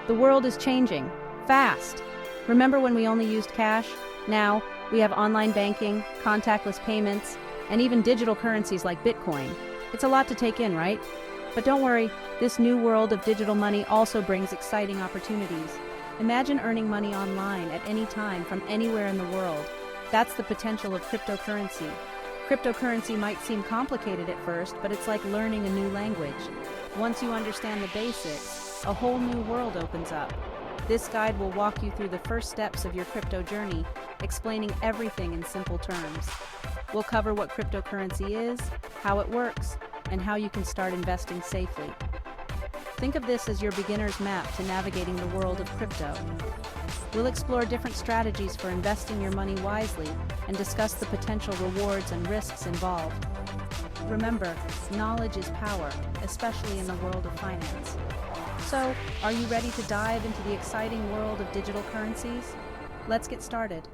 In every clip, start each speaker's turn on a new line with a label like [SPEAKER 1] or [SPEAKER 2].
[SPEAKER 1] The world is changing, fast. Remember when we only used cash? Now, we have online banking, contactless payments, and even digital currencies like Bitcoin. It's a lot to take in, right? But don't worry, this new world of digital money also brings exciting opportunities. Imagine earning money online at any time from anywhere in the world. That's the potential of cryptocurrency. Cryptocurrency might seem complicated at first, but it's like learning a new language. Once you understand the basics, a whole new world opens up. This guide will walk you through the first steps of your crypto journey, explaining everything in simple terms. We'll cover what cryptocurrency is, how it works, and how you can start investing safely. Think of this as your beginner's map to navigating the world of crypto. We'll explore different strategies for investing your money wisely and discuss the potential rewards and risks involved. Remember, knowledge is power, especially in the world of finance. So, are you ready to dive into the exciting world of digital currencies? Let's get started.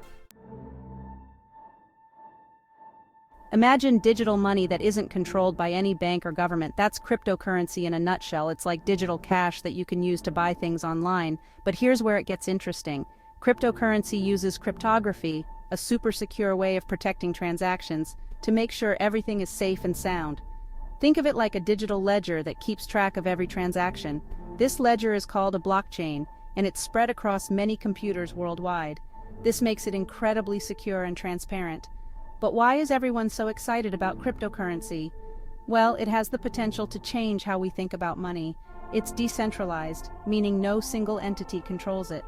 [SPEAKER 1] Imagine digital money that isn't controlled by any bank or government. That's cryptocurrency in a nutshell. It's like digital cash that you can use to buy things online. But here's where it gets interesting. Cryptocurrency uses cryptography, a super secure way of protecting transactions, to make sure everything is safe and sound. Think of it like a digital ledger that keeps track of every transaction. This ledger is called a blockchain, and it's spread across many computers worldwide. This makes it incredibly secure and transparent. But why is everyone so excited about cryptocurrency? Well, it has the potential to change how we think about money. It's decentralized, meaning no single entity controls it.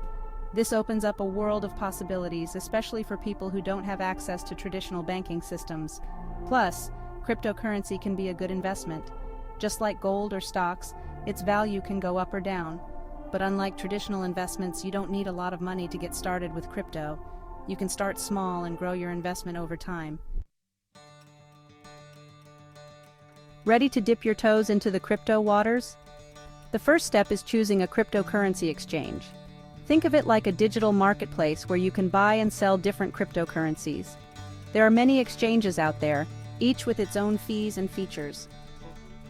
[SPEAKER 1] This opens up a world of possibilities, especially for people who don't have access to traditional banking systems. Plus, cryptocurrency can be a good investment. Just like gold or stocks, its value can go up or down. But unlike traditional investments, you don't need a lot of money to get started with crypto. You can start small and grow your investment over time. Ready to dip your toes into the crypto waters? The first step is choosing a cryptocurrency exchange. Think of it like a digital marketplace where you can buy and sell different cryptocurrencies. There are many exchanges out there, each with its own fees and features.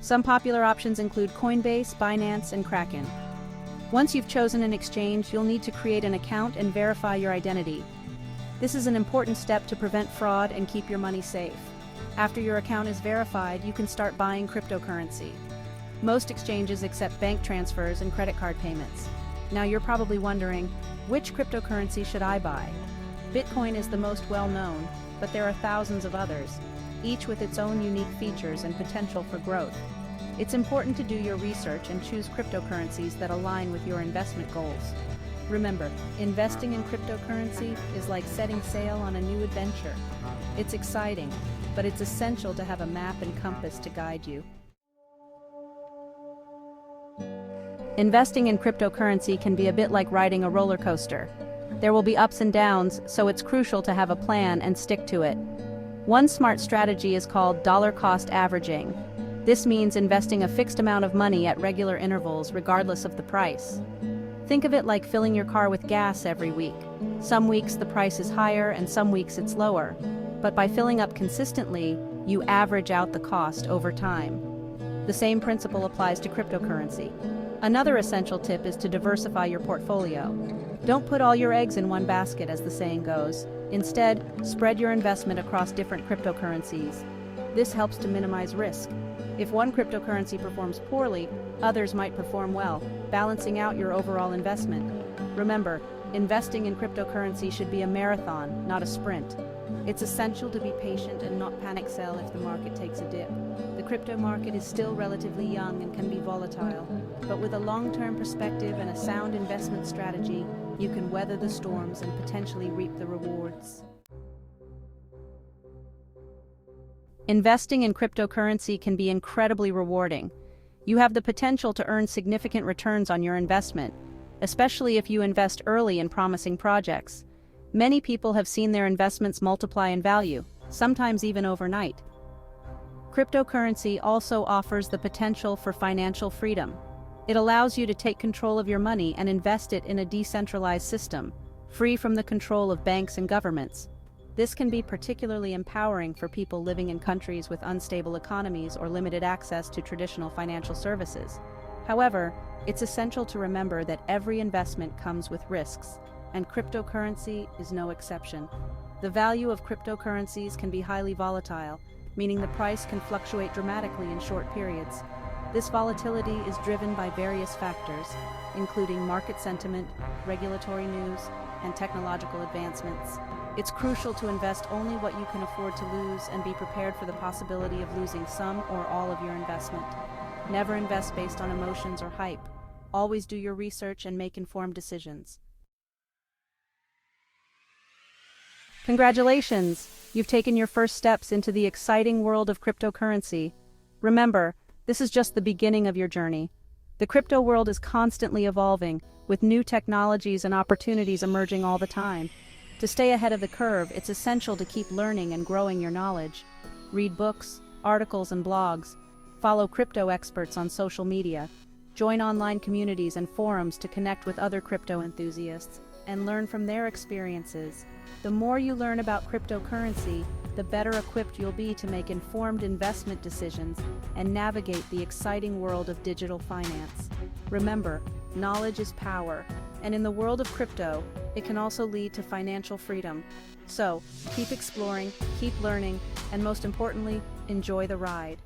[SPEAKER 1] Some popular options include Coinbase, Binance, and Kraken. Once you've chosen an exchange, you'll need to create an account and verify your identity. This is an important step to prevent fraud and keep your money safe. After your account is verified, you can start buying cryptocurrency. Most exchanges accept bank transfers and credit card payments. Now you're probably wondering, which cryptocurrency should I buy? Bitcoin is the most well-known, but there are thousands of others, each with its own unique features and potential for growth. It's important to do your research and choose cryptocurrencies that align with your investment goals. Remember, investing in cryptocurrency is like setting sail on a new adventure. It's exciting, but it's essential to have a map and compass to guide you. Investing in cryptocurrency can be a bit like riding a roller coaster. There will be ups and downs, so it's crucial to have a plan and stick to it. One smart strategy is called dollar cost averaging. This means investing a fixed amount of money at regular intervals regardless of the price. Think of it like filling your car with gas every week. Some weeks the price is higher and some weeks it's lower. But by filling up consistently, you average out the cost over time. The same principle applies to cryptocurrency. Another essential tip is to diversify your portfolio. Don't put all your eggs in one basket, as the saying goes. Instead, spread your investment across different cryptocurrencies. This helps to minimize risk. If one cryptocurrency performs poorly, others might perform well, balancing out your overall investment. Remember, investing in cryptocurrency should be a marathon, not a sprint. It's essential to be patient and not panic sell if the market takes a dip. The crypto market is still relatively young and can be volatile, but with a long-term perspective and a sound investment strategy, you can weather the storms and potentially reap the rewards. Investing in cryptocurrency can be incredibly rewarding. You have the potential to earn significant returns on your investment, especially if you invest early in promising projects. Many people have seen their investments multiply in value, sometimes even overnight. Cryptocurrency also offers the potential for financial freedom. It allows you to take control of your money and invest it in a decentralized system, free from the control of banks and governments. This can be particularly empowering for people living in countries with unstable economies or limited access to traditional financial services. However, it's essential to remember that every investment comes with risks, and cryptocurrency is no exception. The value of cryptocurrencies can be highly volatile, meaning the price can fluctuate dramatically in short periods. This volatility is driven by various factors, including market sentiment, regulatory news, and technological advancements. It's crucial to invest only what you can afford to lose and be prepared for the possibility of losing some or all of your investment. Never invest based on emotions or hype. Always do your research and make informed decisions. Congratulations! You've taken your first steps into the exciting world of cryptocurrency. Remember, this is just the beginning of your journey. The crypto world is constantly evolving, with new technologies and opportunities emerging all the time. To stay ahead of the curve, it's essential to keep learning and growing your knowledge. Read books, articles, and blogs. Follow crypto experts on social media. Join online communities and forums to connect with other crypto enthusiasts and learn from their experiences. The more you learn about cryptocurrency, the better equipped you'll be to make informed investment decisions and navigate the exciting world of digital finance. Remember, knowledge is power, and in the world of crypto, it can also lead to financial freedom. So, keep exploring, keep learning, and most importantly, enjoy the ride.